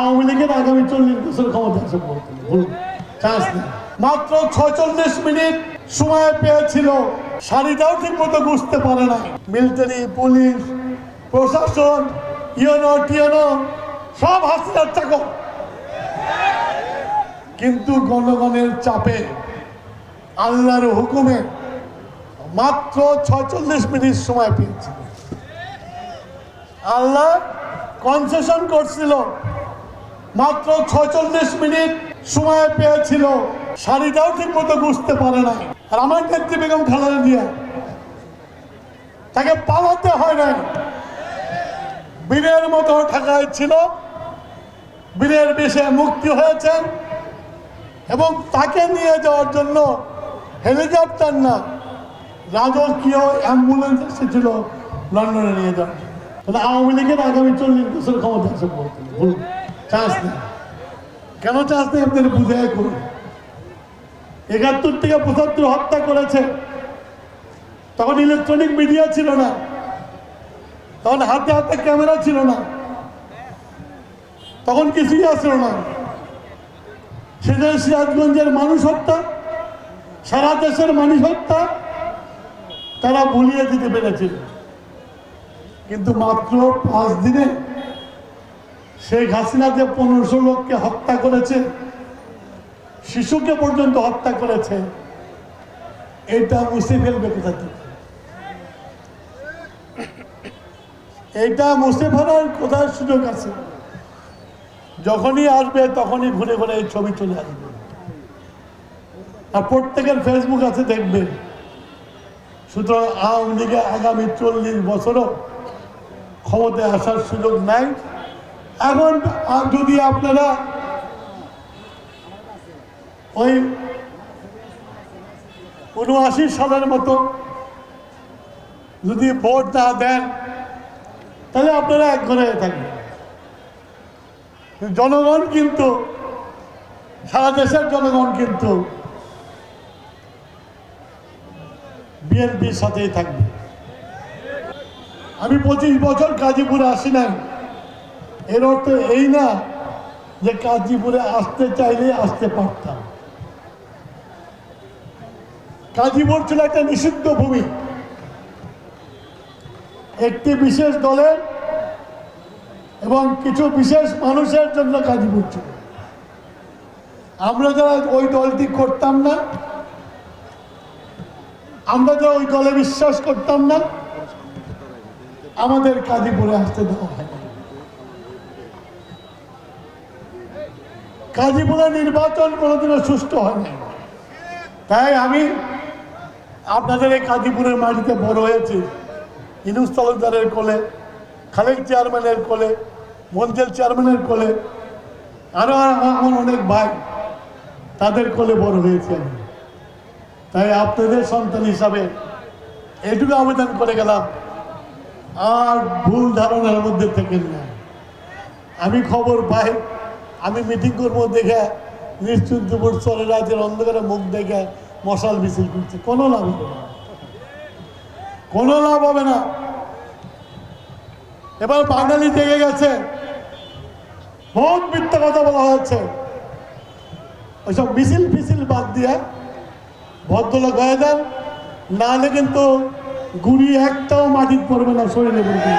আওয়ামী লীগের আগামী 40 বছর ক্ষমতা আসে চান্স নেই। মাত্র 46 মিনিট সময় পেয়েছিল, শাড়িটাও ঠিক মতো বুঝতে পারে না। মিলিটারি, পুলিশ, প্রশাসন, ইউনো টিউনো সব হাসিনার চাকর, কিন্তু জনগণের চাপে আল্লাহর হুকুমে মাত্র 46 মিনিট সময় পেয়েছিল। আল্লাহ কনসেশন করছিল, মাত্র 46 মিনিট সময় পেয়েছিল, শাড়িটাও ঠিক মতো বুঝতে পারে না। আর আমার নেত্রী বেগম খালেদা জিয়া, তাকে পালাতে হয় না, বীরের মতো ঢাকায় ছিল, বীরের বেশে মুক্তি হয়েছেন এবং তাকে নিয়ে যাওয়ার জন্য হেলিকপ্টার না, রাজকীয় অ্যাম্বুলেন্স এসেছিল লন্ডনে নিয়ে যাওয়ার জন্য। তাহলে আওয়ামী লীগের আগামী 40 বছর ক্ষমতা আসে চান্স নেই। কেন চান্স নেই আপনাদের বুঝে করুন। 71 থেকে 75 হত্যা করেছে, তখন ইলেকট্রনিক মিডিয়া ছিল না, তখন হাতে হাতে ক্যামেরা ছিল না, তখন কিছুই আসলো না। সেদিন সিরাজগঞ্জের মানুষ হত্যা, সারা দেশের মানুষ হত্যা তারা ভুলিয়ে দিতে পেরেছিল, কিন্তু মাত্র 5 দিনে শেখ হাসিনা যে 1500 লোককে হত্যা করেছে, শিশুকে পর্যন্ত হত্যা করেছে, এটা মুছে ফেলবে কোথা থেকে? এটা মুছে ফেলার কোথায় সুযোগ আছে? যখনই আসবে তখনই ঘুরে ঘুরে এই ছবি চলে আসবে। আর প্রত্যেকের ফেসবুক আছে, দেখবেন। সুতরাং আওয়ামী লীগে আগামী 40 বছরও ক্ষমতায় আসার সুযোগ নাই। এখন যদি আপনারা ওই 79 সালের মতো যদি ভোট না দেন, তাহলে আপনারা এক ঘরে থাকবেন। জনগণ কিন্তু, সারা দেশের জনগণ কিন্তু বিএনপির সাথেই থাকবে। আমি 25 বছর গাজীপুরে আসি নাই, এর অর্থ এই না যে গাজীপুরে আসতে চাইলে আসতে পারতাম। গাজীপুর ছিল একটা নিষিদ্ধ ভূমি, একটি বিশেষ দলের এবং কিছু বিশেষ মানুষের জন্য গাজীপুর ছিল। আমরা যারা ওই দলটি করতাম না, আমরা যারা ওই দলে বিশ্বাস করতাম না, আমাদের গাজীপুরে আসতে দেওয়া হয়। গাজীপুরে নির্বাচন কোনোদিনও সুষ্ঠু হয় না। তাই আমি আপনাদের এই গাজীপুরের মাটিতে বড় হয়েছি, ইউনূস তালুকদারের কোলে, খালেক চেয়ারম্যানের কোলে, মঞ্জেল চেয়ারম্যানের কোলে, আরও আমার অনেক ভাই, তাদের কোলে বড় হয়েছে আমি। তাই আপনাদের সন্তান হিসাবে এটুকু আবেদন করে গেলাম, আর ভুল ধারণার মধ্যে থেকেন না। আমি খবর পাই, আমি মিটিং করবো দেখে নিশ্চিত দুপুর চলে রাতের অন্ধকারে মুখ দেখে মশাল মিছিল করছে, কোনো লাভ হবে না, কোনো লাভ হবে না। এবার বাঙালি জেগে গেছে, বহুত মিথ্যা কথা বলা হয়েছে। ওইসব মিছিল ফিছিল বাদ দিয়ে ভদ্রলোক হয়ে যান, নাহলে কিন্তু গুড়ি একটাও মাটির পড়বে না, শরীরে পড়বে।